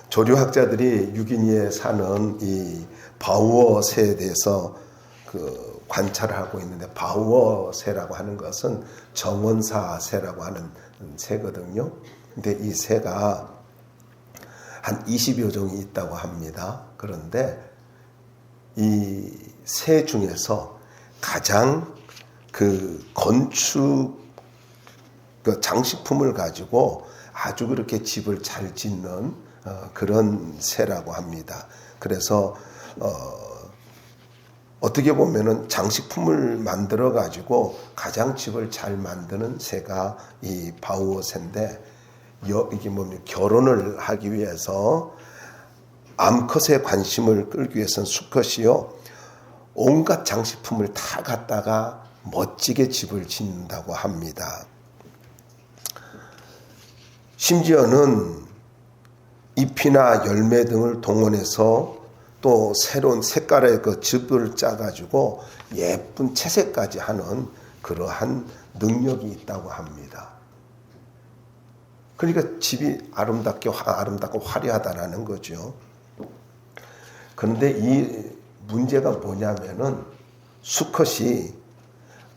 조류학자들이 유기니에 사는 이 바우어 새에 대해서 관찰을 하고 있는데, 바우어 새라고 하는 것은 정원사 새라고 하는 새거든요. 근데 이 새가 한 20여 종이 있다고 합니다. 그런데 이 새 중에서 가장 건축 장식품을 가지고 아주 그렇게 집을 잘 짓는 그런 새라고 합니다. 그래서 어떻게 보면은 장식품을 만들어 가지고 가장 집을 잘 만드는 새가 이 바우어 새인데, 이게 뭡니까? 결혼을 하기 위해서 암컷의 관심을 끌기 위해서는 수컷이요, 온갖 장식품을 다 갖다가 멋지게 집을 짓는다고 합니다. 심지어는 잎이나 열매 등을 동원해서 또 새로운 색깔의 즙을 짜가지고 예쁜 채색까지 하는 그러한 능력이 있다고 합니다. 그러니까 집이 아름답고 화려하다라는 거죠. 그런데 이 문제가 뭐냐면은, 수컷이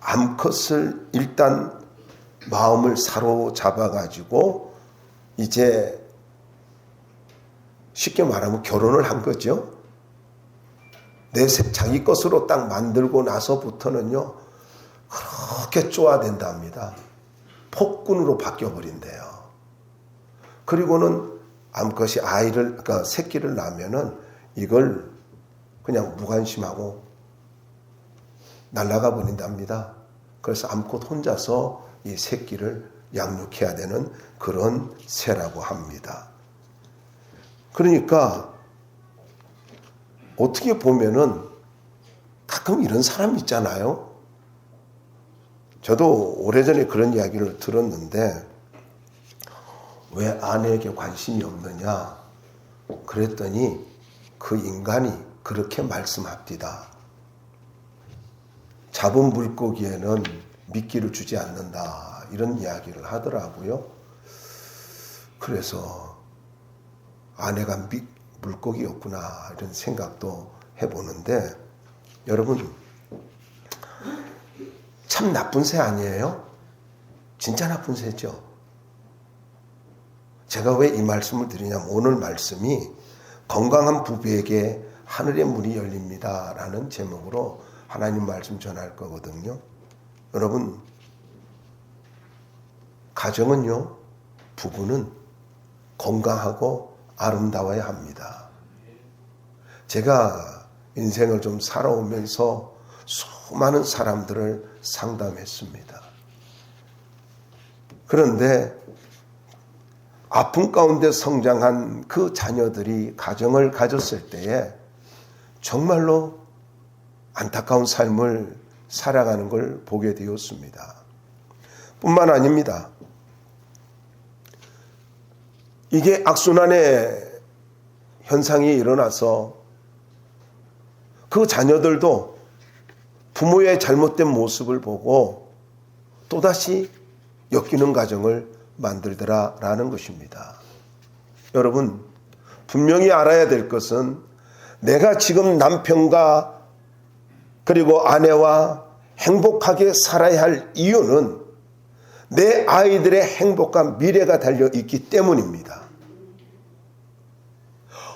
암컷을 일단 마음을 사로잡아가지고 이제 쉽게 말하면 결혼을 한 거죠. 자기 것으로 딱 만들고 나서부터는요, 그렇게 쪼아댄답니다. 폭군으로 바뀌어버린대요. 그리고는 암컷이 새끼를 낳으면은 이걸 그냥 무관심하고 날아가 버린답니다. 그래서 암컷 혼자서 이 새끼를 양육해야 되는 그런 새라고 합니다. 그러니까 어떻게 보면은 가끔 이런 사람 있잖아요. 저도 오래전에 그런 이야기를 들었는데, 왜 아내에게 관심이 없느냐 그랬더니 그 인간이 그렇게 말씀합니다. 잡은 물고기에는 미끼를 주지 않는다, 이런 이야기를 하더라고요. 그래서 아내가 물고기였구나, 이런 생각도 해보는데, 여러분 참 나쁜 새 아니에요? 진짜 나쁜 새죠. 제가 왜 이 말씀을 드리냐면, 오늘 말씀이 건강한 부부에게 하늘의 문이 열립니다 라는 제목으로 하나님 말씀 전할 거거든요. 여러분, 가정은요, 부부는 건강하고 아름다워야 합니다. 제가 인생을 좀 살아오면서 수많은 사람들을 상담했습니다. 그런데 아픔 가운데 성장한 그 자녀들이 가정을 가졌을 때에 정말로 안타까운 삶을 살아가는 걸 보게 되었습니다. 뿐만 아닙니다. 이게 악순환의 현상이 일어나서 그 자녀들도 부모의 잘못된 모습을 보고 또다시 엮이는 가정을 만들더라라는 것입니다. 여러분, 분명히 알아야 될 것은, 내가 지금 남편과 그리고 아내와 행복하게 살아야 할 이유는 내 아이들의 행복한 미래가 달려 있기 때문입니다.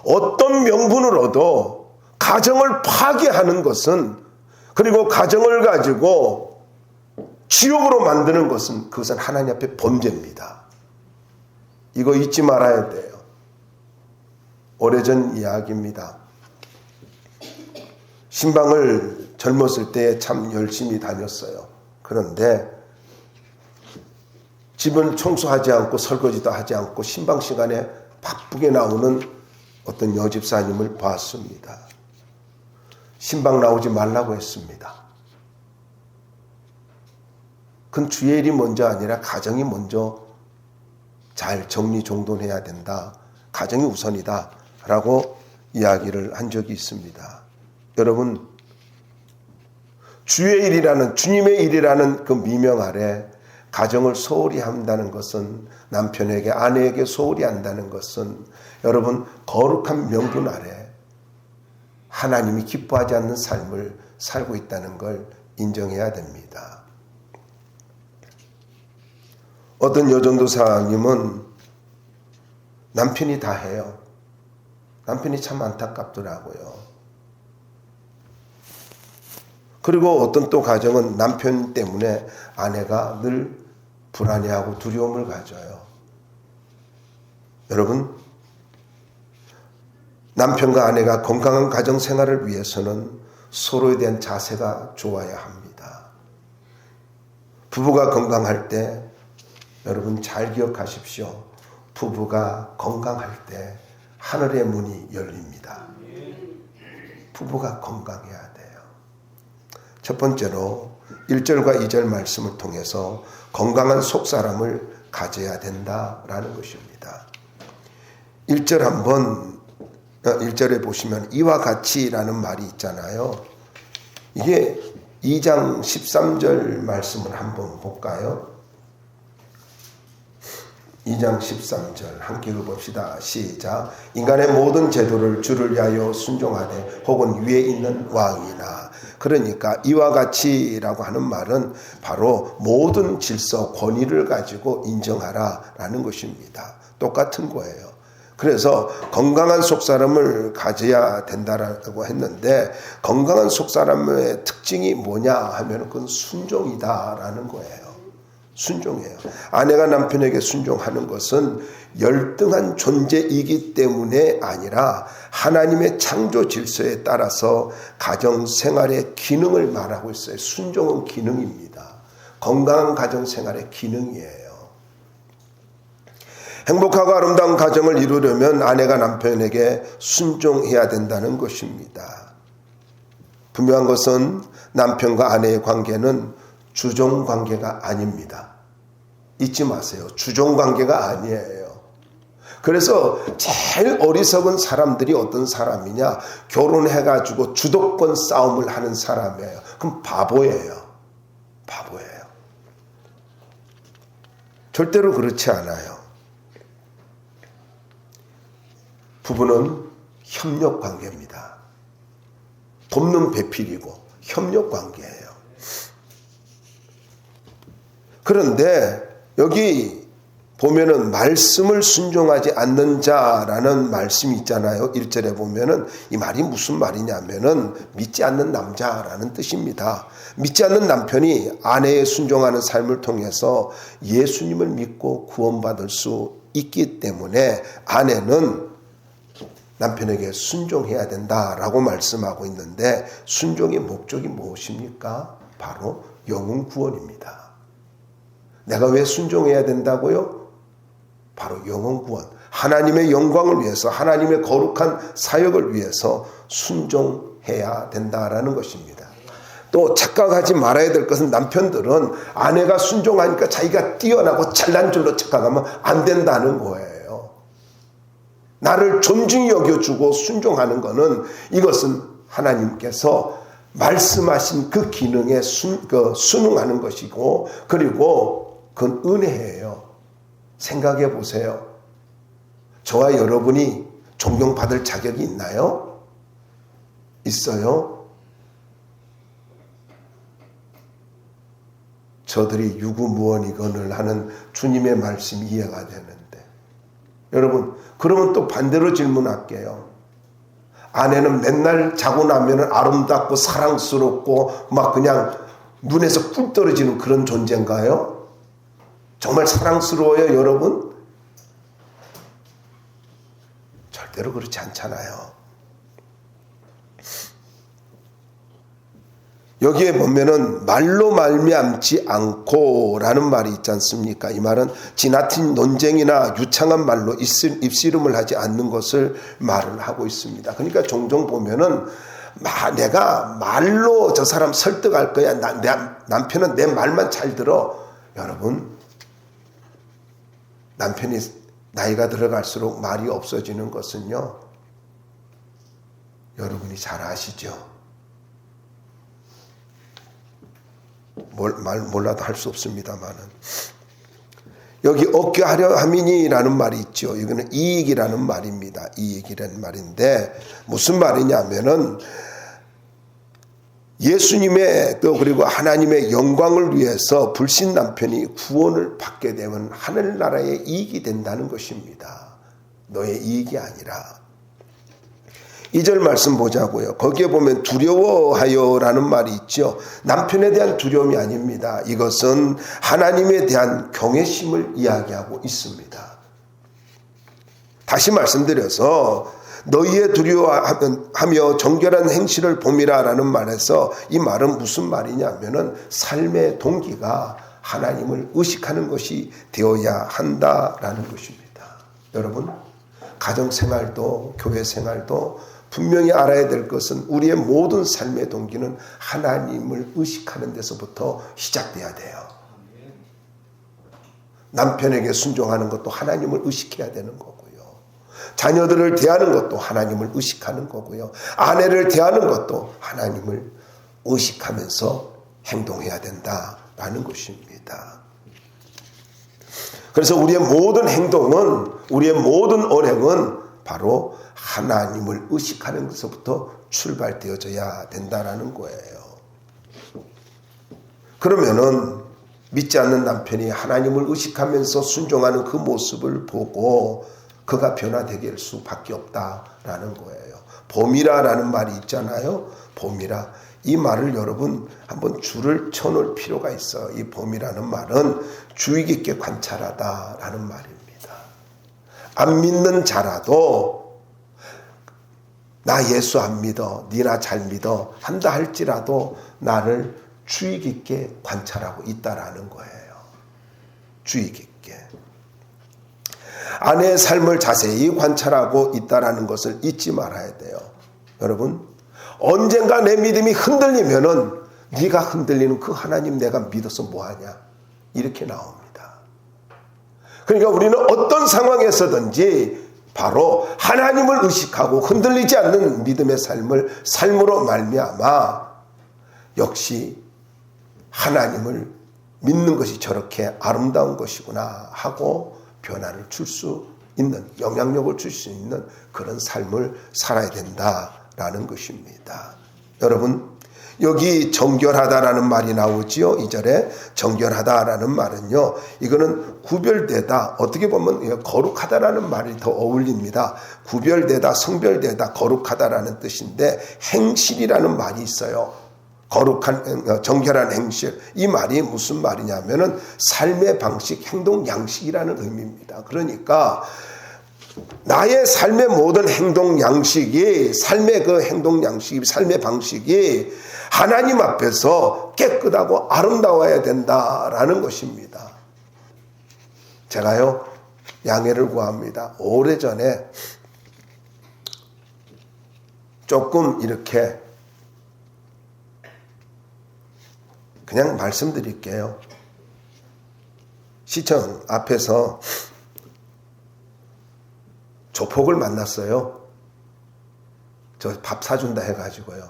어떤 명분으로도 가정을 파괴하는 것은, 그리고 가정을 가지고 지옥으로 만드는 것은, 그것은 하나님 앞에 범죄입니다. 이거 잊지 말아야 돼요. 오래전 이야기입니다. 신방을 젊었을 때 참 열심히 다녔어요. 그런데 집은 청소하지 않고 설거지도 하지 않고 신방 시간에 바쁘게 나오는 어떤 여집사님을 봤습니다. 신방 나오지 말라고 했습니다. 그건 주의 일이 먼저 아니라 가정이 먼저 잘 정리정돈해야 된다, 가정이 우선이다 라고 이야기를 한 적이 있습니다. 여러분, 주의 일이라는, 주님의 일이라는 그 미명 아래 가정을 소홀히 한다는 것은, 남편에게 아내에게 소홀히 한다는 것은 여러분 거룩한 명분 아래 하나님이 기뻐하지 않는 삶을 살고 있다는 걸 인정해야 됩니다. 어떤 여전도사님은 남편이 다 해요. 남편이 참 안타깝더라고요. 그리고 어떤 또 가정은 남편 때문에 아내가 늘 불안해하고 두려움을 가져요. 여러분, 남편과 아내가 건강한 가정 생활을 위해서는 서로에 대한 자세가 좋아야 합니다. 부부가 건강할 때 여러분 잘 기억하십시오. 부부가 건강할 때 하늘의 문이 열립니다. 부부가 건강해야 돼요. 첫 번째로 1절과 2절 말씀을 통해서 건강한 속사람을 가져야 된다라는 것입니다. 1절에 보시면 이와 같이라는 말이 있잖아요. 이게 2장 13절 말씀을 한번 볼까요? 2장 13절 함께 읽어봅시다. 시작. 인간의 모든 제도를 주를 위하여 순종하되 혹은 위에 있는 왕이나. 그러니까 이와 같이라고 하는 말은 바로 모든 질서 권위를 가지고 인정하라라는 것입니다. 똑같은 거예요. 그래서 건강한 속사람을 가져야 된다라고 했는데, 건강한 속사람의 특징이 뭐냐 하면 그건 순종이다라는 거예요. 순종해요. 아내가 남편에게 순종하는 것은 열등한 존재이기 때문에 아니라 하나님의 창조 질서에 따라서 가정 생활의 기능을 말하고 있어요. 순종은 기능입니다. 건강한 가정 생활의 기능이에요. 행복하고 아름다운 가정을 이루려면 아내가 남편에게 순종해야 된다는 것입니다. 분명한 것은 남편과 아내의 관계는 주종 관계가 아닙니다. 잊지 마세요. 주종 관계가 아니에요. 그래서 제일 어리석은 사람들이 어떤 사람이냐? 결혼해가지고 주도권 싸움을 하는 사람이에요. 그럼 바보예요. 바보예요. 절대로 그렇지 않아요. 부부는 협력 관계입니다. 돕는 배필이고 협력 관계예요. 그런데 여기 보면은 말씀을 순종하지 않는 자라는 말씀이 있잖아요. 1절에 보면은 이 말이 무슨 말이냐면은 믿지 않는 남자라는 뜻입니다. 믿지 않는 남편이 아내에 순종하는 삶을 통해서 예수님을 믿고 구원받을 수 있기 때문에 아내는 남편에게 순종해야 된다라고 말씀하고 있는데, 순종의 목적이 무엇입니까? 바로 영혼 구원입니다. 내가 왜 순종해야 된다고요? 바로 영혼 구원. 하나님의 영광을 위해서, 하나님의 거룩한 사역을 위해서 순종해야 된다라는 것입니다. 또 착각하지 말아야 될 것은, 남편들은 아내가 순종하니까 자기가 뛰어나고 잘난 줄로 착각하면 안 된다는 거예요. 나를 존중히 여겨주고 순종하는 것은, 이것은 하나님께서 말씀하신 그 기능에 순응하는 것이고, 그리고 그건 은혜예요. 생각해 보세요. 저와 여러분이 존경받을 자격이 있나요? 있어요? 저들이 유구무원이거늘 하는 주님의 말씀이 이해가 되는데, 여러분, 그러면 또 반대로 질문할게요. 아내는 맨날 자고 나면 아름답고 사랑스럽고 막 그냥 눈에서 꿀 떨어지는 그런 존재인가요? 정말 사랑스러워요, 여러분? 절대로 그렇지 않잖아요. 여기에 보면은 말로 말미암지 않고라는 말이 있지 않습니까? 이 말은 지나친 논쟁이나 유창한 말로 입씨름을 하지 않는 것을 말을 하고 있습니다. 그러니까 종종 보면은 내가 말로 저 사람 설득할 거야. 남편은 내 말만 잘 들어. 여러분, 남편이 나이가 들어갈수록 말이 없어지는 것은요, 여러분이 잘 아시죠? 몰라도 할 수 없습니다만은 여기 얻게 하려 함이니라는 말이 있죠. 이거는 이익이라는 말입니다. 이익이라는 말인데 무슨 말이냐면은 예수님의 또 그리고 하나님의 영광을 위해서 불신 남편이 구원을 받게 되면 하늘나라의 이익이 된다는 것입니다. 너의 이익이 아니라. 2절 말씀 보자고요. 거기에 보면 두려워하여라는 말이 있죠. 남편에 대한 두려움이 아닙니다. 이것은 하나님에 대한 경외심을 이야기하고 있습니다. 다시 말씀드려서 너희의 두려워하며 정결한 행실을 봄이라라는 말에서 이 말은 무슨 말이냐면은 삶의 동기가 하나님을 의식하는 것이 되어야 한다라는 것입니다. 여러분, 가정생활도 교회생활도 분명히 알아야 될 것은 우리의 모든 삶의 동기는 하나님을 의식하는 데서부터 시작돼야 돼요. 남편에게 순종하는 것도 하나님을 의식해야 되는 거고요. 자녀들을 대하는 것도 하나님을 의식하는 거고요. 아내를 대하는 것도 하나님을 의식하면서 행동해야 된다라는 것입니다. 그래서 우리의 모든 행동은, 우리의 모든 언행은 바로 하나님을 의식하는 것부터 출발되어져야 된다라는 거예요. 그러면은 믿지 않는 남편이 하나님을 의식하면서 순종하는 그 모습을 보고 그가 변화되게 할 수밖에 없다라는 거예요. 봄이라라는 말이 있잖아요. 봄이라. 이 말을 여러분 한번 줄을 쳐놓을 필요가 있어요. 이 봄이라는 말은 주의 깊게 관찰하다라는 말입니다. 안 믿는 자라도 나 예수 안 믿어, 니나 잘 믿어 한다 할지라도 나를 주의 깊게 관찰하고 있다라는 거예요. 주의 깊게. 아내의 삶을 자세히 관찰하고 있다라는 것을 잊지 말아야 돼요. 여러분, 언젠가 내 믿음이 흔들리면은 네가 흔들리는 그 하나님 내가 믿어서 뭐하냐 이렇게 나옵니다. 그러니까 우리는 어떤 상황에서든지 바로 하나님을 의식하고 흔들리지 않는 믿음의 삶으로 말미암아 역시 하나님을 믿는 것이 저렇게 아름다운 것이구나 하고 변화를 줄 수 있는, 영향력을 줄 수 있는 그런 삶을 살아야 된다라는 것입니다. 여러분, 여기 정결하다라는 말이 나오지요. 2절에 정결하다라는 말은요, 이거는 구별되다, 어떻게 보면 거룩하다라는 말이 더 어울립니다. 구별되다, 성별되다, 거룩하다라는 뜻인데 행실이라는 말이 있어요. 거룩한, 정결한 행실. 이 말이 무슨 말이냐면은 삶의 방식, 행동 양식이라는 의미입니다. 그러니까 나의 삶의 모든 행동 양식이, 삶의 그 행동 양식이, 삶의 방식이 하나님 앞에서 깨끗하고 아름다워야 된다라는 것입니다. 제가요, 양해를 구합니다. 오래전에 조금 이렇게 그냥 말씀드릴게요. 시청 앞에서 조폭을 만났어요. 저 밥 사준다 해가지고요.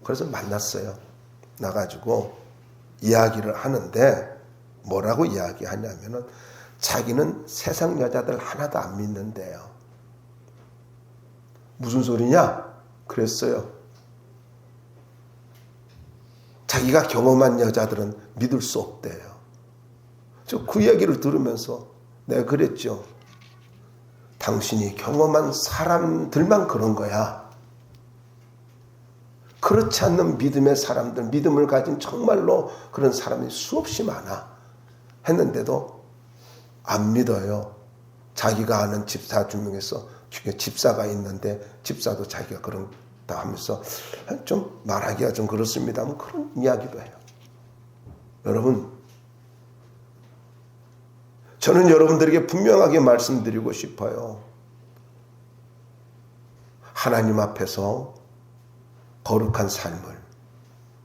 그래서 만났어요. 나가지고 이야기를 하는데 뭐라고 이야기하냐면은 자기는 세상 여자들 하나도 안 믿는데요. 무슨 소리냐? 그랬어요. 자기가 경험한 여자들은 믿을 수 없대요. 저 그 얘기를 들으면서 내가 그랬죠. 당신이 경험한 사람들만 그런 거야. 그렇지 않는 믿음의 사람들, 믿음을 가진 정말로 그런 사람이 수없이 많아. 했는데도 안 믿어요. 자기가 아는 집사 중에서 집사가 있는데 집사도 자기가 그런다 하면서 좀 말하기가 좀 그렇습니다만 그런 이야기도 해요. 여러분, 저는 여러분들에게 분명하게 말씀드리고 싶어요. 하나님 앞에서 거룩한 삶을,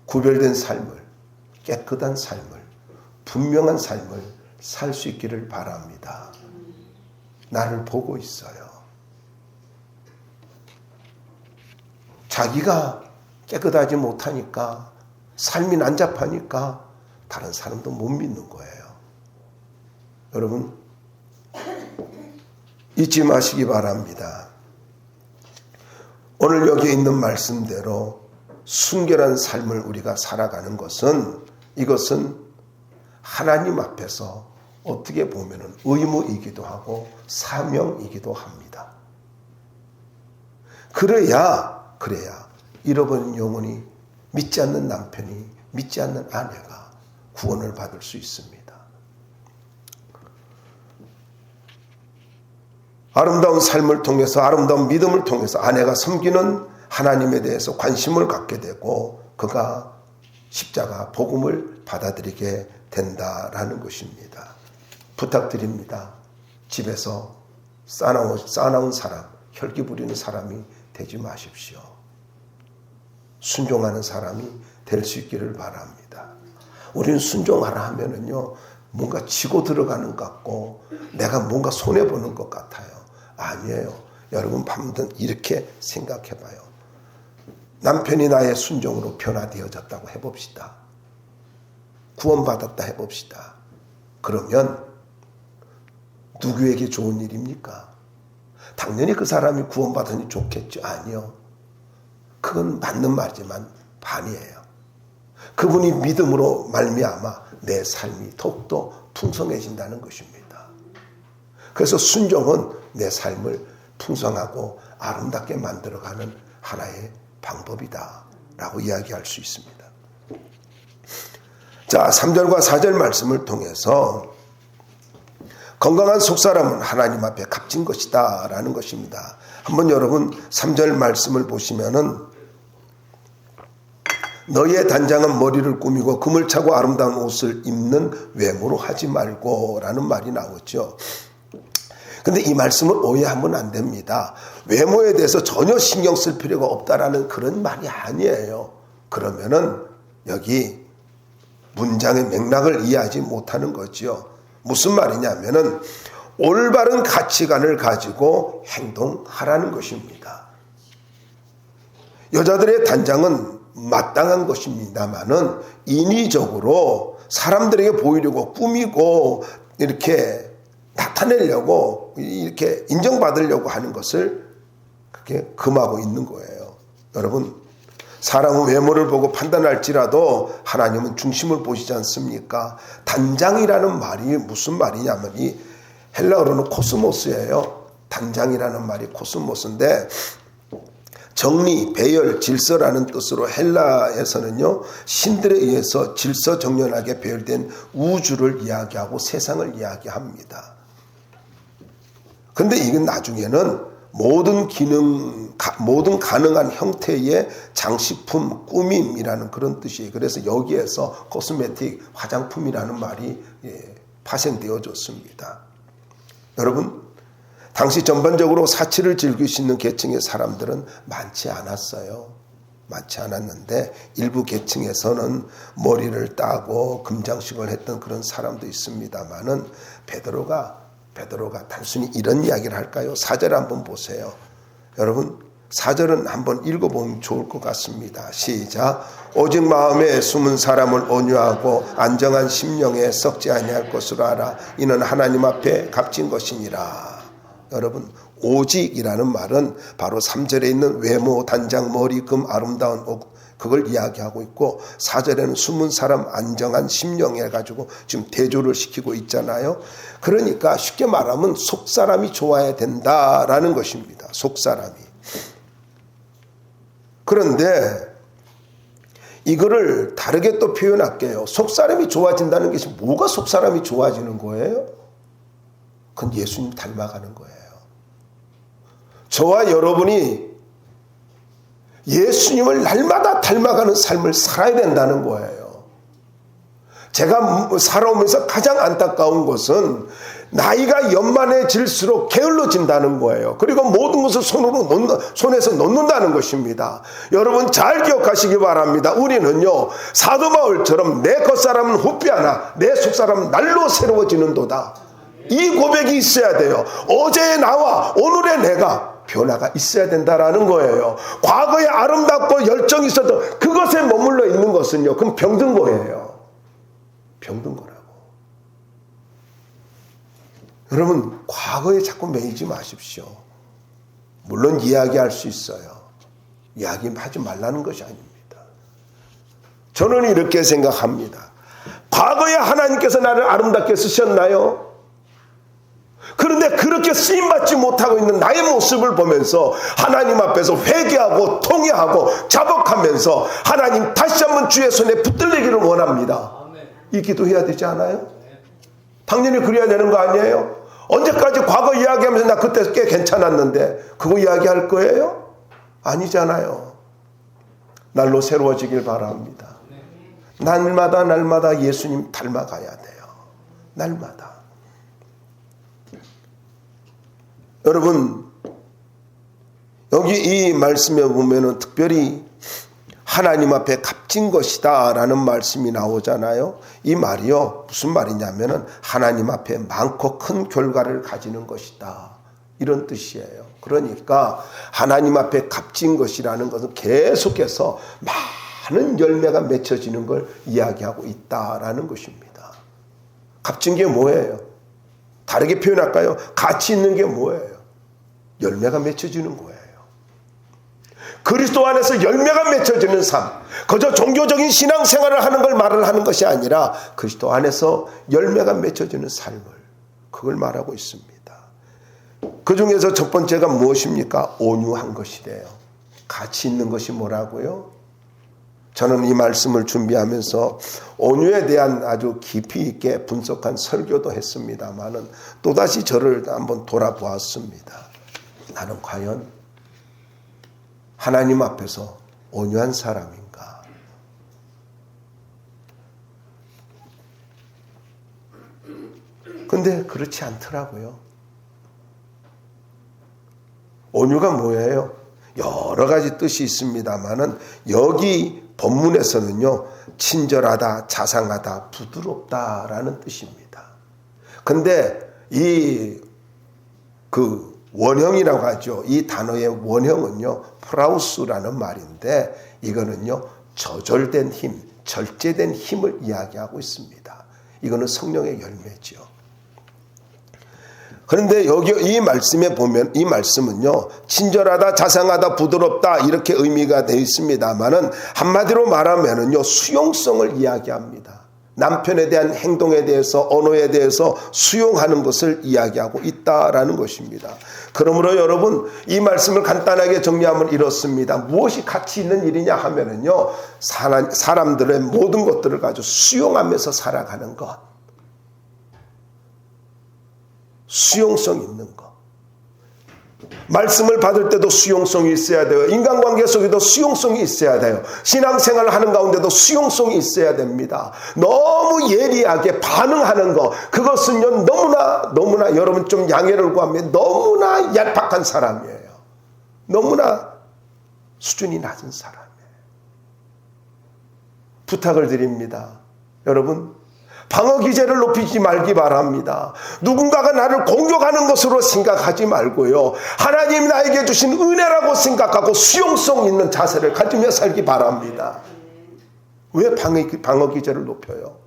구별된 삶을, 깨끗한 삶을, 분명한 삶을 살 수 있기를 바랍니다. 나를 보고 있어요. 자기가 깨끗하지 못하니까 삶이 난잡하니까 다른 사람도 못 믿는 거예요. 여러분, 잊지 마시기 바랍니다. 오늘 여기에 있는 말씀대로 순결한 삶을 우리가 살아가는 것은, 이것은 하나님 앞에서 어떻게 보면 의무이기도 하고 사명이기도 합니다. 그래야 잃어버린 영혼이, 믿지 않는 남편이, 믿지 않는 아내가 구원을 받을 수 있습니다. 아름다운 삶을 통해서, 아름다운 믿음을 통해서 아내가 섬기는 하나님에 대해서 관심을 갖게 되고 그가 십자가 복음을 받아들이게 된다라는 것입니다. 부탁드립니다. 집에서 쌓아놓은 사람, 혈기 부리는 사람이 되지 마십시오. 순종하는 사람이 될 수 있기를 바랍니다. 우리는 순종하라 하면은요, 뭔가 지고 들어가는 것 같고 내가 뭔가 손해보는 것 같아요. 아니에요. 여러분 한번 이렇게 생각해봐요. 남편이 나의 순종으로 변화되어졌다고 해봅시다. 구원받았다 해봅시다. 그러면 누구에게 좋은 일입니까? 당연히 그 사람이 구원받으니 좋겠죠. 아니요. 그건 맞는 말이지만 반이에요. 그분이 믿음으로 말미암아 내 삶이 더욱더 풍성해진다는 것입니다. 그래서 순종은 내 삶을 풍성하고 아름답게 만들어가는 하나의 방법이다 라고 이야기할 수 있습니다. 자, 3절과 4절 말씀을 통해서 건강한 속사람은 하나님 앞에 값진 것이다 라는 것입니다. 한번 여러분 3절 말씀을 보시면은 너희의 단장은 머리를 꾸미고 금을 차고 아름다운 옷을 입는 외모로 하지 말고 라는 말이 나오죠. 근데 이 말씀을 오해하면 안 됩니다. 외모에 대해서 전혀 신경 쓸 필요가 없다라는 그런 말이 아니에요. 그러면은 여기 문장의 맥락을 이해하지 못하는 거죠. 무슨 말이냐면은 올바른 가치관을 가지고 행동하라는 것입니다. 여자들의 단장은 마땅한 것입니다만은 인위적으로 사람들에게 보이려고 꾸미고 이렇게 나타내려고 이렇게 인정받으려고 하는 것을 그렇게 금하고 있는 거예요. 여러분, 사람은 외모를 보고 판단할지라도 하나님은 중심을 보시지 않습니까? 단장이라는 말이 무슨 말이냐면 이 헬라어로는 코스모스예요. 단장이라는 말이 코스모스인데 정리, 배열, 질서라는 뜻으로 헬라에서는요, 신들에 의해서 질서정연하게 배열된 우주를 이야기하고 세상을 이야기합니다. 근데 이건 나중에는 모든 가능한 형태의 장식품, 꾸밈이라는 그런 뜻이에요. 그래서 여기에서 코스메틱, 화장품이라는 말이 파생되어졌습니다. 여러분, 당시 전반적으로 사치를 즐길 수 있는 계층의 사람들은 많지 않았어요. 많지 않았는데 일부 계층에서는 머리를 따고 금장식을 했던 그런 사람도 있습니다만은 베드로가 단순히 이런 이야기를 할까요? 4절 한번 보세요. 여러분 4절은 한번 읽어보면 좋을 것 같습니다. 시작. 오직 마음에 숨은 사람을 온유하고 안정한 심령에 썩지 아니할 것으로 알아. 이는 하나님 앞에 값진 것이니라. 여러분 오직이라는 말은 바로 3절에 있는 외모, 단장, 머리, 금, 아름다운 옷, 그걸 이야기하고 있고 4절에는 숨은 사람, 안정한 심령에 가지고 지금 대조를 시키고 있잖아요. 그러니까 쉽게 말하면 속사람이 좋아야 된다라는 것입니다. 속사람이. 그런데 이거를 다르게 또 표현할게요. 속사람이 좋아진다는 것이 뭐가 속사람이 좋아지는 거예요? 그건 예수님 닮아가는 거예요. 저와 여러분이 예수님을 날마다 닮아가는 삶을 살아야 된다는 거예요. 제가 살아오면서 가장 안타까운 것은 나이가 연만해질수록 게을러진다는 거예요. 그리고 모든 것을 손에서 놓는다는 것입니다. 여러분 잘 기억하시기 바랍니다. 우리는요 사도 바울처럼 내 겉사람은 후피하나 내 속사람은 날로 새로워지는도다. 이 고백이 있어야 돼요. 어제의 나와 오늘의 내가 변화가 있어야 된다라는 거예요. 과거에 아름답고 열정이 있어도 그것에 머물러 있는 것은요, 그럼 병든 거예요. 병든 거라고. 여러분, 과거에 자꾸 매이지 마십시오. 물론 이야기할 수 있어요. 이야기하지 말라는 것이 아닙니다. 저는 이렇게 생각합니다. 과거에 하나님께서 나를 아름답게 쓰셨나요? 그런데 그렇게 쓰임받지 못하고 있는 나의 모습을 보면서 하나님 앞에서 회개하고 통회하고 자복하면서 하나님 다시 한번 주의 손에 붙들리기를 원합니다. 이 기도해야 되지 않아요? 당연히 그래야 되는 거 아니에요? 언제까지 과거 이야기하면서 나 그때 꽤 괜찮았는데 그거 이야기할 거예요? 아니잖아요. 날로 새로워지길 바랍니다. 날마다 예수님 닮아가야 돼요. 날마다. 여러분, 여기 이 말씀에 보면은 특별히 하나님 앞에 값진 것이다 라는 말씀이 나오잖아요. 이 말이요, 무슨 말이냐면은 하나님 앞에 많고 큰 결과를 가지는 것이다, 이런 뜻이에요. 그러니까 하나님 앞에 값진 것이라는 것은 계속해서 많은 열매가 맺혀지는 걸 이야기하고 있다라는 것입니다. 값진 게 뭐예요? 다르게 표현할까요? 가치 있는 게 뭐예요? 열매가 맺혀지는 거예요. 그리스도 안에서 열매가 맺혀지는 삶, 그저 종교적인 신앙생활을 하는 걸 말을 하는 것이 아니라 그리스도 안에서 열매가 맺혀지는 삶을, 그걸 말하고 있습니다. 그 중에서 첫 번째가 무엇입니까? 온유한 것이래요. 가치 있는 것이 뭐라고요? 저는 이 말씀을 준비하면서 온유에 대한 아주 깊이 있게 분석한 설교도 했습니다마는 또다시 저를 한번 돌아보았습니다. 나는 과연 하나님 앞에서 온유한 사람인가? 근데 그렇지 않더라고요. 온유가 뭐예요? 여러 가지 뜻이 있습니다마는 여기 본문에서는요, 친절하다, 자상하다, 부드럽다라는 뜻입니다. 근데 그 원형이라고 하죠. 이 단어의 원형은요, 프라우스라는 말인데 이거는요, 저절된 힘, 절제된 힘을 이야기하고 있습니다. 이거는 성령의 열매죠. 그런데 여기 이 말씀에 보면 이 말씀은요, 친절하다, 자상하다, 부드럽다 이렇게 의미가 되어 있습니다만은 한마디로 말하면은요, 수용성을 이야기합니다. 남편에 대한 행동에 대해서, 언어에 대해서 수용하는 것을 이야기하고 있다라는 것입니다. 그러므로 여러분, 이 말씀을 간단하게 정리하면 이렇습니다. 무엇이 가치 있는 일이냐 하면은요, 사람들의 모든 것들을 가지고 수용하면서 살아가는 것. 수용성 있는 것. 말씀을 받을 때도 수용성이 있어야 돼요. 인간관계 속에도 수용성이 있어야 돼요. 신앙생활을 하는 가운데도 수용성이 있어야 됩니다. 너무 예리하게 반응하는 것, 그것은요, 너무나 여러분 좀 양해를 구하면 너무나 얄팍한 사람이에요. 너무나 수준이 낮은 사람이에요. 부탁을 드립니다. 여러분, 방어 기제를 높이지 말기 바랍니다. 누군가가 나를 공격하는 것으로 생각하지 말고요, 하나님이 나에게 주신 은혜라고 생각하고 수용성 있는 자세를 가지며 살기 바랍니다. 왜 방어 기제를 높여요?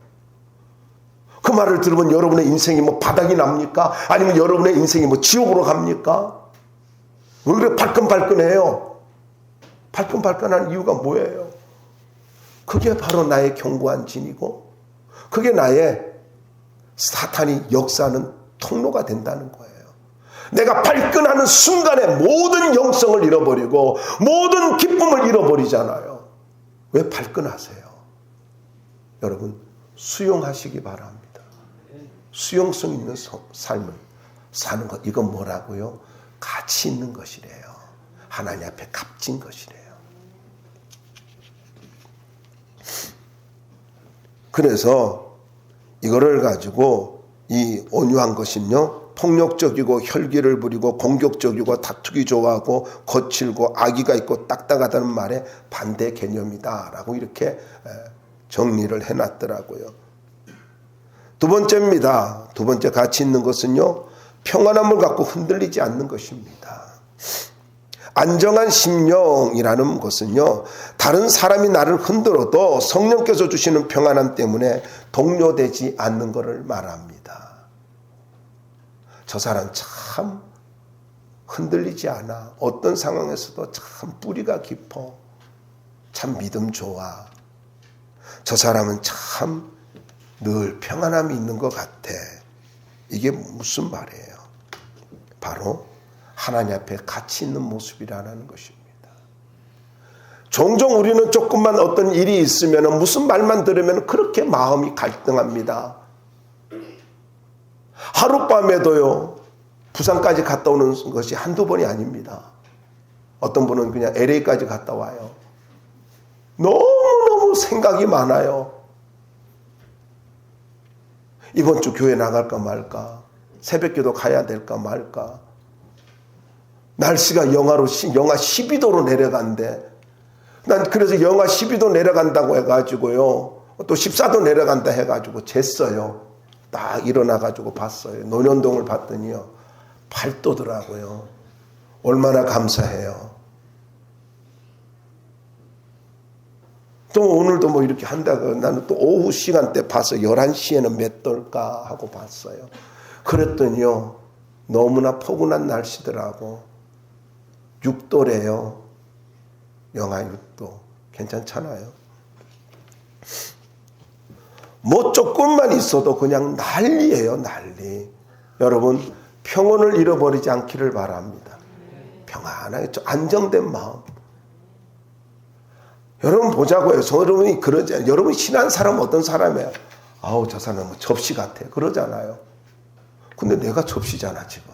그 말을 들으면 여러분의 인생이 뭐 바닥이 납니까? 아니면 여러분의 인생이 뭐 지옥으로 갑니까? 왜 그래 발끈발끈해요? 발끈발끈한 이유가 뭐예요? 그게 바로 나의 견고한 진이고, 그게 나의 사탄이 역사하는 통로가 된다는 거예요. 내가 발끈하는 순간에 모든 영성을 잃어버리고 모든 기쁨을 잃어버리잖아요. 왜 발끈하세요? 여러분, 수용하시기 바랍니다. 수용성 있는 삶을 사는 것, 이건 뭐라고요? 가치 있는 것이래요. 하나님 앞에 값진 것이래요. 그래서 이거를 가지고 이 온유한 것은요, 폭력적이고 혈기를 부리고 공격적이고 다투기 좋아하고 거칠고 악의가 있고 딱딱하다는 말의 반대 개념이다라고 이렇게 정리를 해놨더라고요. 두 번째입니다. 두 번째 가치 있는 것은요, 평안함을 갖고 흔들리지 않는 것입니다. 안정한 심령이라는 것은요, 다른 사람이 나를 흔들어도 성령께서 주시는 평안함 때문에 동요되지 않는 것을 말합니다. 저 사람 참 흔들리지 않아. 어떤 상황에서도 참 뿌리가 깊어. 참 믿음 좋아. 저 사람은 참 늘 평안함이 있는 것 같아. 이게 무슨 말이에요? 바로 하나님 앞에 가치 있는 모습이라는 것입니다. 종종 우리는 조금만 어떤 일이 있으면 무슨 말만 들으면 그렇게 마음이 갈등합니다. 하룻밤에도요, 부산까지 갔다 오는 것이 한두 번이 아닙니다. 어떤 분은 그냥 LA까지 갔다 와요. 너무너무 생각이 많아요. 이번 주 교회 나갈까 말까, 새벽기도 가야 될까 말까. 날씨가 영하 12도로 내려간대. 난 그래서 영하 12도 내려간다고 해가지고요, 또 14도 내려간다 해가지고 쟀어요. 딱 일어나가지고 봤어요. 논현동을 봤더니요, 8도더라고요. 얼마나 감사해요. 또 오늘도 뭐 이렇게 한다고, 나는 또 오후 시간대 봐서 11시에는 몇 도일까 하고 봤어요. 그랬더니요, 너무나 포근한 날씨더라고. 6도래요. 영하 6도. 괜찮잖아요. 뭐 조금만 있어도 그냥 난리예요, 난리. 여러분, 평온을 잃어버리지 않기를 바랍니다. 평안하게 좀 안정된 마음. 여러분 보자고요. 여러분이 그러지 않아요. 여러분 친한 사람은 어떤 사람이에요? 아우, 저 사람은 뭐 접시 같아. 그러잖아요. 근데 내가 접시잖아, 지금.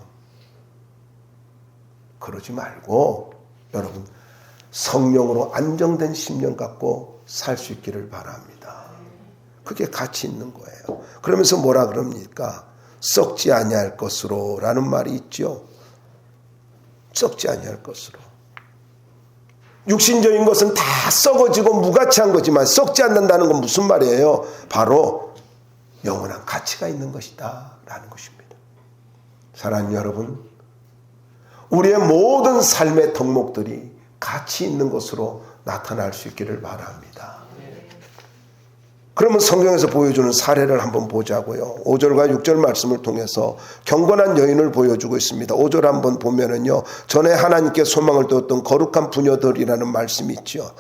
그러지 말고 여러분 성령으로 안정된 심령 갖고 살 수 있기를 바랍니다. 그게 가치 있는 거예요. 그러면서 뭐라 그럽니까? 썩지 아니할 것으로 라는 말이 있죠. 썩지 아니할 것으로. 육신적인 것은 다 썩어지고 무가치한 거지만 썩지 않는다는 건 무슨 말이에요? 바로 영원한 가치가 있는 것이다 라는 것입니다. 사랑하는 여러분, 우리의 모든 삶의 덕목들이 가치 있는 것으로 나타날 수 있기를 바랍니다. 그러면 성경에서 보여주는 사례를 한번 보자고요. 5절과 6절 말씀을 통해서 경건한 여인을 보여주고 있습니다. 5절 한번 보면은요, 전에 하나님께 소망을 두었던 거룩한 부녀들이라는 말씀이 있죠.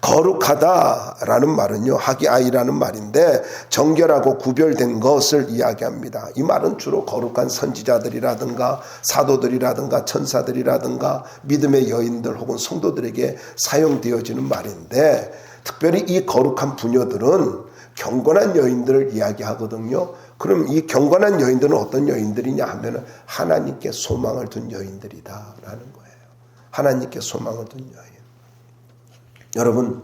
거룩하다라는 말은요, 하기아이라는 말인데 정결하고 구별된 것을 이야기합니다. 이 말은 주로 거룩한 선지자들이라든가 사도들이라든가 천사들이라든가 믿음의 여인들 혹은 성도들에게 사용되어지는 말인데, 특별히 이 거룩한 부녀들은 경건한 여인들을 이야기하거든요. 그럼 이 경건한 여인들은 어떤 여인들이냐 하면 하나님께 소망을 둔 여인들이다라는 거예요. 하나님께 소망을 둔 여인. 여러분,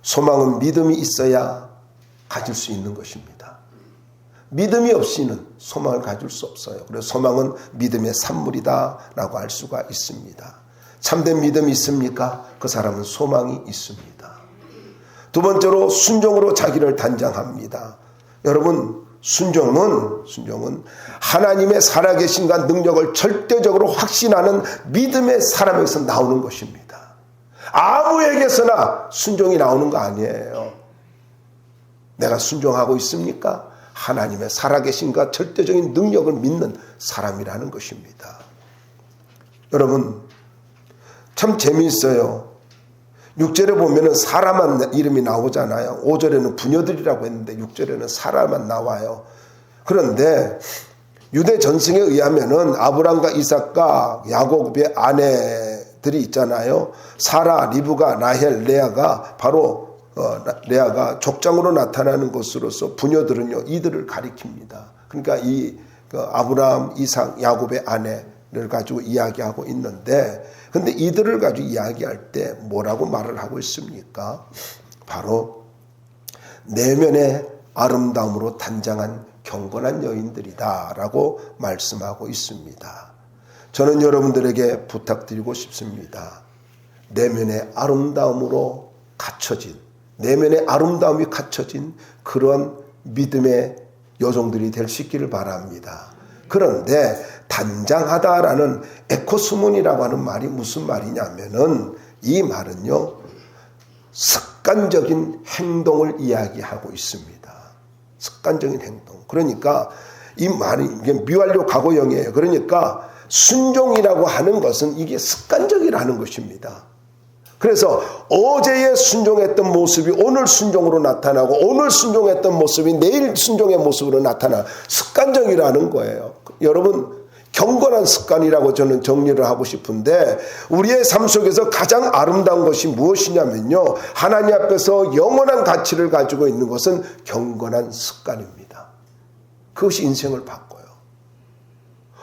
소망은 믿음이 있어야 가질 수 있는 것입니다. 믿음이 없이는 소망을 가질 수 없어요. 그래서 소망은 믿음의 산물이다라고 할 수가 있습니다. 참된 믿음이 있습니까? 그 사람은 소망이 있습니다. 두 번째로 순종으로 자기를 단장합니다. 여러분, 순종은 하나님의 살아계신과 능력을 절대적으로 확신하는 믿음의 사람에게서 나오는 것입니다. 아무에게서나 순종이 나오는 거 아니에요. 내가 순종하고 있습니까? 하나님의 살아계신과 절대적인 능력을 믿는 사람이라는 것입니다. 여러분, 참 재미있어요. 6절에 보면은 사라만 이름이 나오잖아요. 5절에는 부녀들이라고 했는데 6절에는 사라만 나와요. 그런데 유대 전승에 의하면은 아브람과 이삭과 야곱의 아내들이 있잖아요. 사라, 리브가, 라헬, 레아가 바로 레아가 족장으로 나타나는 것으로서 부녀들은요, 이들을 가리킵니다. 그러니까 이 아브람, 이삭, 야곱의 아내를 가지고 이야기하고 있는데, 근데 이들을 가지고 이야기할 때 뭐라고 말을 하고 있습니까? 바로 내면의 아름다움으로 단장한 경건한 여인들이다 라고 말씀하고 있습니다. 저는 여러분들에게 부탁드리고 싶습니다. 내면의 아름다움으로 갖춰진, 내면의 아름다움이 갖춰진 그런 믿음의 여종들이 될 수 있기를 바랍니다. 그런데 단장하다라는 에코스문이라고 하는 말이 무슨 말이냐면은 이 말은요, 습관적인 행동을 이야기하고 있습니다. 습관적인 행동. 그러니까 이 말이 이게 미완료 과거형이에요. 그러니까 순종이라고 하는 것은 이게 습관적이라는 것입니다. 그래서 어제의 순종했던 모습이 오늘 순종으로 나타나고 오늘 순종했던 모습이 내일 순종의 모습으로 나타나 습관적이라는 거예요. 여러분, 경건한 습관이라고 저는 정리를 하고 싶은데 우리의 삶 속에서 가장 아름다운 것이 무엇이냐면요, 하나님 앞에서 영원한 가치를 가지고 있는 것은 경건한 습관입니다. 그것이 인생을 바꿔요.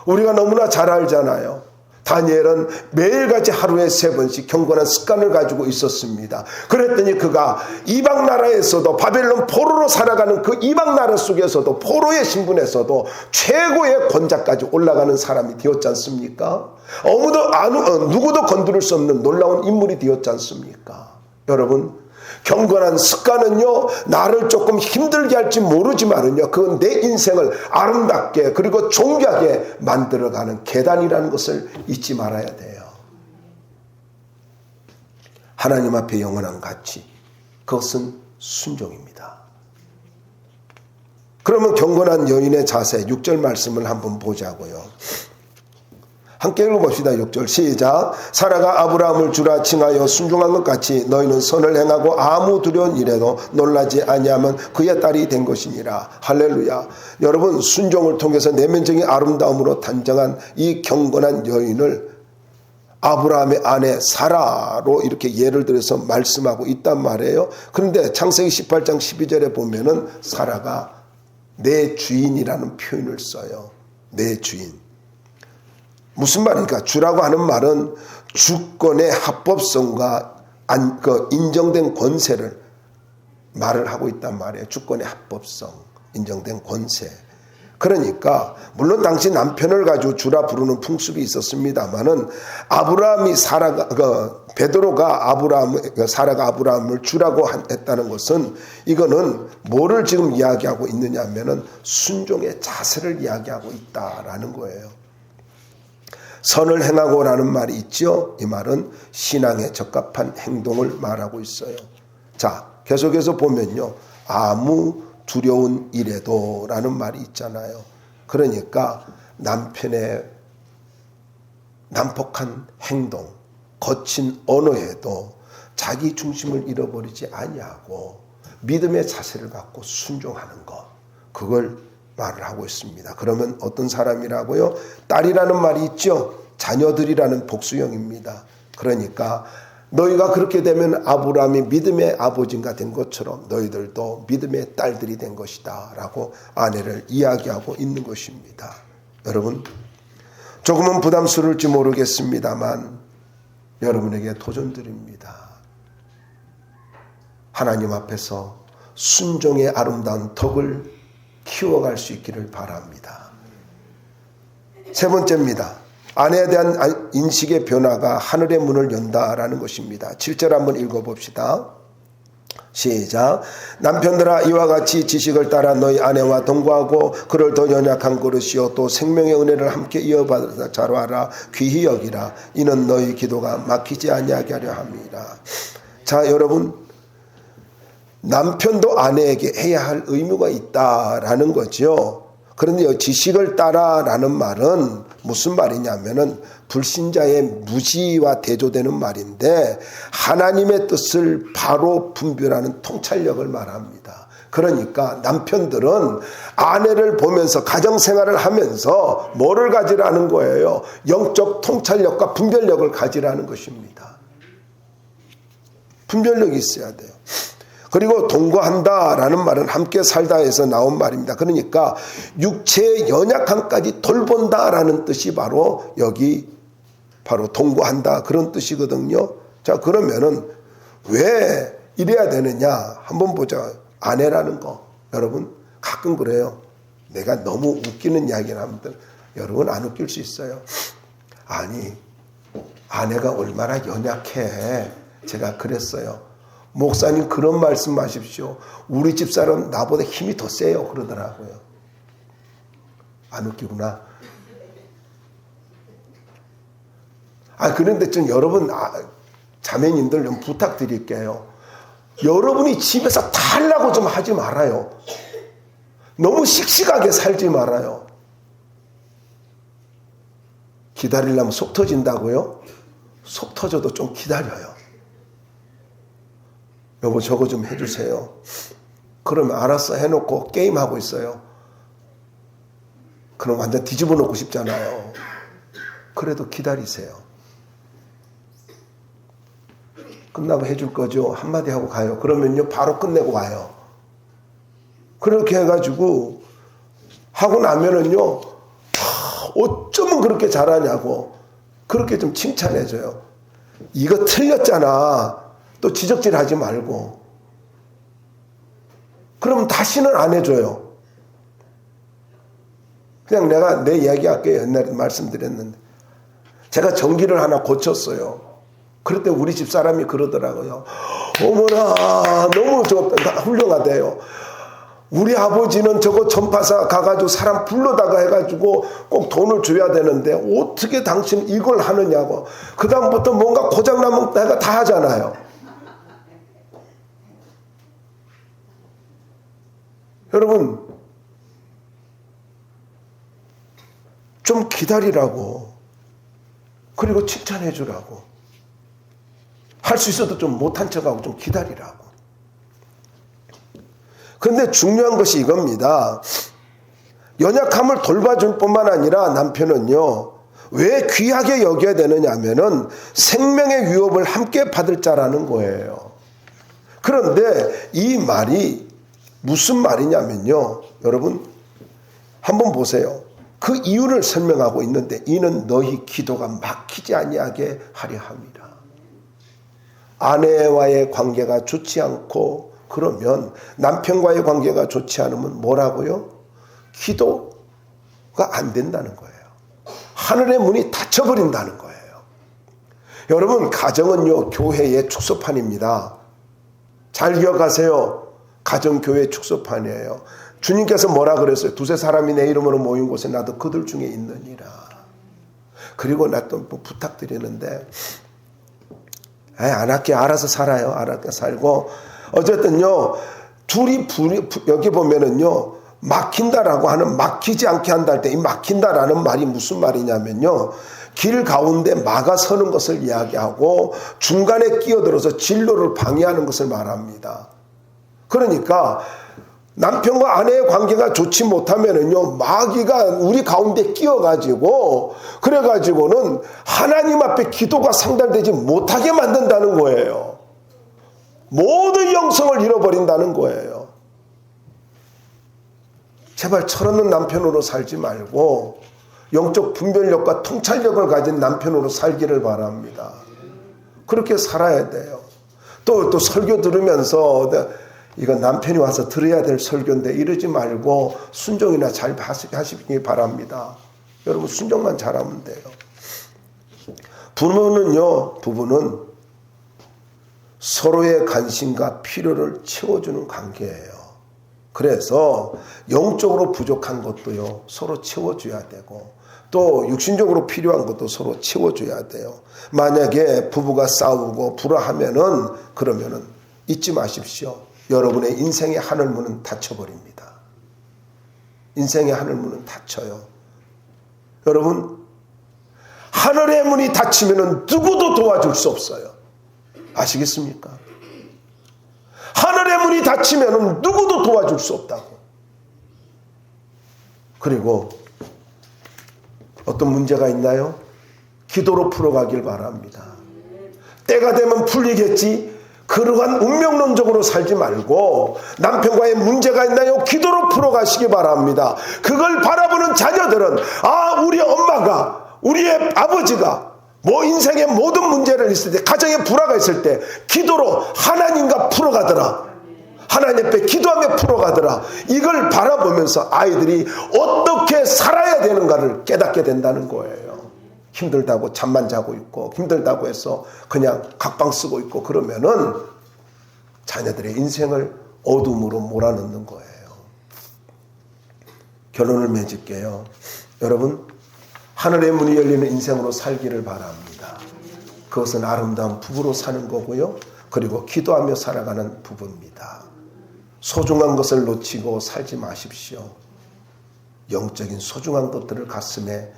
우리가 너무나 잘 알잖아요. 다니엘은 매일같이 하루에 3번씩 경건한 습관을 가지고 있었습니다. 그랬더니 그가 이방 나라에서도 바벨론 포로로 살아가는 그 이방 나라 속에서도 포로의 신분에서도 최고의 권자까지 올라가는 사람이 되었지 않습니까? 누구도 건드릴 수 없는 놀라운 인물이 되었지 않습니까? 여러분, 경건한 습관은요, 나를 조금 힘들게 할지 모르지만은요, 그건 내 인생을 아름답게 그리고 존귀하게 만들어가는 계단이라는 것을 잊지 말아야 돼요. 하나님 앞에 영원한 가치, 그것은 순종입니다. 그러면 경건한 여인의 자세, 6절 말씀을 한번 보자고요. 함께 읽어봅시다. 6절 시작. 사라가 아브라함을 주라 칭하여 순종한 것 같이 너희는 선을 행하고 아무 두려운 일에도 놀라지 아니하면 그의 딸이 된 것이니라. 할렐루야. 여러분, 순종을 통해서 내면적인 아름다움으로 단정한 이 경건한 여인을 아브라함의 아내 사라로 이렇게 예를 들어서 말씀하고 있단 말이에요. 그런데 창세기 18장 12절에 보면은 사라가 내 주인이라는 표현을 써요. 내 주인. 무슨 말입니까? 주라고 하는 말은 주권의 합법성과 인정된 권세를 말을 하고 있단 말이에요. 주권의 합법성, 인정된 권세. 그러니까 물론 당시 남편을 가지고 주라 부르는 풍습이 있었습니다만은 사라가 아브라함을 주라고 했다는 것은 이거는 뭐를 지금 이야기하고 있느냐 하면은 순종의 자세를 이야기하고 있다라는 거예요. 선을 행하고라는 말이 있죠. 이 말은 신앙에 적합한 행동을 말하고 있어요. 자, 계속해서 보면요, 아무 두려운 일에도 라는 말이 있잖아요. 그러니까 남편의 난폭한 행동, 거친 언어에도 자기 중심을 잃어버리지 아니하고 믿음의 자세를 갖고 순종하는 것, 그걸 말을 하고 있습니다. 그러면 어떤 사람이라고요? 딸이라는 말이 있죠. 자녀들이라는 복수형입니다. 그러니까 너희가 그렇게 되면 아브라함이 믿음의 아버지가 된 것처럼 너희들도 믿음의 딸들이 된 것이다 라고 아내를 이야기하고 있는 것입니다. 여러분, 조금은 부담스러울지 모르겠습니다만 여러분에게 도전드립니다. 하나님 앞에서 순종의 아름다운 덕을 키워갈 수 있기를 바랍니다. 세 번째입니다. 아내에 대한 인식의 변화가 하늘의 문을 연다라는 것입니다. 7절 한번 읽어봅시다. 시작. 남편들아, 이와 같이 지식을 따라 너희 아내와 동거하고 그를 더 연약한 그릇이요 또 생명의 은혜를 함께 이어받아 자로하라. 귀히 여기라. 이는 너희 기도가 막히지 아니하게 하려 함이라. 자, 여러분, 남편도 아내에게 해야 할 의무가 있다라는 거죠. 그런데 지식을 따라라는 말은 무슨 말이냐면은 불신자의 무지와 대조되는 말인데 하나님의 뜻을 바로 분별하는 통찰력을 말합니다. 그러니까 남편들은 아내를 보면서 가정생활을 하면서 뭐를 가지라는 거예요? 영적 통찰력과 분별력을 가지라는 것입니다. 분별력이 있어야 돼요. 그리고 동거한다라는 말은 함께 살다에서 나온 말입니다. 그러니까 육체의 연약함까지 돌본다라는 뜻이 바로 여기 바로 동거한다 그런 뜻이거든요. 자, 그러면은 왜 이래야 되느냐 한번 보자. 아내라는 거, 여러분 가끔 그래요. 내가 너무 웃기는 이야기를 하면 여러분 안 웃길 수 있어요. 아니, 아내가 얼마나 연약해. 제가 그랬어요. 목사님 그런 말씀 하십시오. 우리 집사람 나보다 힘이 더 세요. 그러더라고요. 안 웃기구나. 그런데 좀 여러분, 자매님들 좀 부탁드릴게요. 여러분이 집에서 다 하려고 좀 하지 말아요. 너무 씩씩하게 살지 말아요. 기다리려면 속 터진다고요? 속 터져도 좀 기다려요. 여보, 저거 좀 해주세요. 그러면 알았어 해놓고 게임하고 있어요. 그럼 완전 뒤집어 놓고 싶잖아요. 그래도 기다리세요. 끝나고 해줄 거죠? 한마디 하고 가요. 그러면요, 바로 끝내고 와요. 그렇게 해가지고 하고 나면은요, 어쩌면 그렇게 잘하냐고 그렇게 좀 칭찬해줘요. 이거 틀렸잖아. 또 지적질 하지 말고. 그럼 다시는 안 해줘요. 그냥 내가 내 이야기 할게요. 옛날에 말씀드렸는데 제가 전기를 하나 고쳤어요. 그럴 때 우리 집 사람이 그러더라고요. 어머나, 너무 훌륭하대요. 우리 아버지는 저거 전파사 가가지고 사람 불러다가 해가지고 꼭 돈을 줘야 되는데 어떻게 당신 이걸 하느냐고. 그 다음부터 뭔가 고장나면 내가 다 하잖아요. 여러분, 좀 기다리라고. 그리고 칭찬해 주라고. 할 수 있어도 좀 못한 척하고 좀 기다리라고. 그런데 중요한 것이 이겁니다. 연약함을 돌봐줄 뿐만 아니라 남편은요, 왜 귀하게 여겨야 되느냐 하면은 생명의 위협을 함께 받을 자라는 거예요. 그런데 이 말이 무슨 말이냐면요, 여러분 한번 보세요. 그 이유를 설명하고 있는데, 이는 너희 기도가 막히지 아니하게 하려 함이라. 아내와의 관계가 좋지 않고 그러면, 남편과의 관계가 좋지 않으면 뭐라고요? 기도가 안 된다는 거예요. 하늘의 문이 닫혀버린다는 거예요. 여러분, 가정은요, 교회의 축소판입니다. 잘 기억하세요. 가정 교회 축소판이에요. 주님께서 뭐라 그랬어요? 두세 사람이 내 이름으로 모인 곳에 나도 그들 중에 있느니라. 그리고 나 또 부탁드리는데, 안 할게, 알아서 살아요. 알아서 살고. 어쨌든요, 둘이 여기 보면은요, 막힌다라고 하는, 막히지 않게 한다 할 때, 이 막힌다라는 말이 무슨 말이냐면요, 길 가운데 막아서는 것을 이야기하고 중간에 끼어들어서 진로를 방해하는 것을 말합니다. 그러니까 남편과 아내의 관계가 좋지 못하면은요, 마귀가 우리 가운데 끼어가지고, 그래가지고는 하나님 앞에 기도가 상달되지 못하게 만든다는 거예요. 모든 영성을 잃어버린다는 거예요. 제발 철없는 남편으로 살지 말고 영적 분별력과 통찰력을 가진 남편으로 살기를 바랍니다. 그렇게 살아야 돼요. 또 설교 들으면서 이건 남편이 와서 들어야 될 설교인데 이러지 말고 순종이나 잘 하시기 바랍니다. 여러분, 순종만 잘하면 돼요. 부부는 서로의 관심과 필요를 채워주는 관계예요. 그래서 영적으로 부족한 것도요, 서로 채워줘야 되고, 또 육신적으로 필요한 것도 서로 채워줘야 돼요. 만약에 부부가 싸우고 불화하면은, 그러면은 잊지 마십시오. 여러분의 인생의 하늘문은 닫혀버립니다. 인생의 하늘문은 닫혀요. 여러분, 하늘의 문이 닫히면 누구도 도와줄 수 없어요. 아시겠습니까? 하늘의 문이 닫히면 누구도 도와줄 수 없다고. 그리고 어떤 문제가 있나요? 기도로 풀어가길 바랍니다. 때가 되면 풀리겠지, 그러한 운명론적으로 살지 말고, 남편과의 문제가 있나요? 기도로 풀어가시기 바랍니다. 그걸 바라보는 자녀들은, 우리 엄마가, 우리의 아버지가 인생의 모든 문제를 있을 때, 가정에 불화가 있을 때 기도로 하나님과 풀어가더라, 하나님 앞에 기도하며 풀어가더라, 이걸 바라보면서 아이들이 어떻게 살아야 되는가를 깨닫게 된다는 거예요. 힘들다고 잠만 자고 있고, 힘들다고 해서 그냥 각방 쓰고 있고 그러면은 자녀들의 인생을 어둠으로 몰아넣는 거예요. 결론을 맺을게요. 여러분, 하늘의 문이 열리는 인생으로 살기를 바랍니다. 그것은 아름다운 부부로 사는 거고요. 그리고 기도하며 살아가는 부부입니다. 소중한 것을 놓치고 살지 마십시오. 영적인 소중한 것들을 가슴에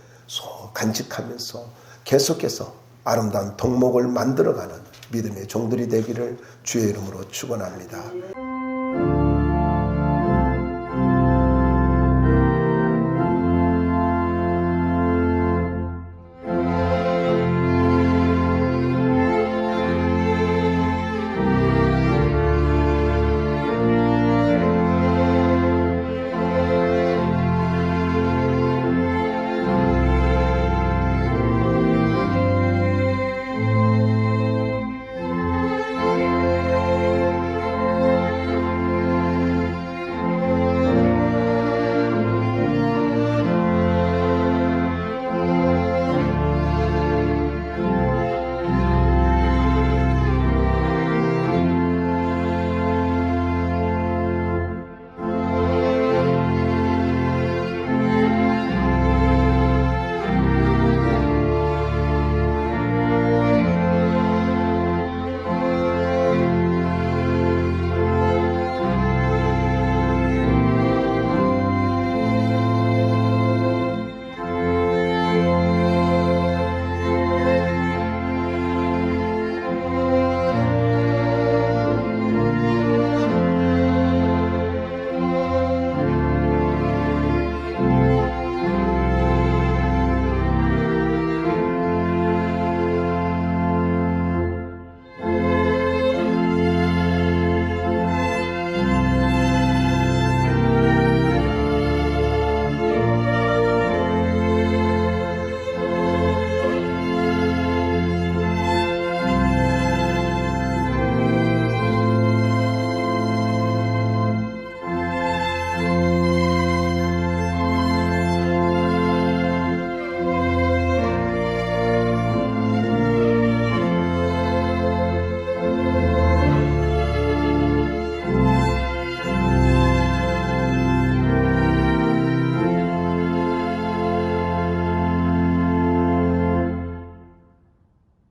간직하면서 계속해서 아름다운 덕목을 만들어가는 믿음의 종들이 되기를 주의 이름으로 축원합니다.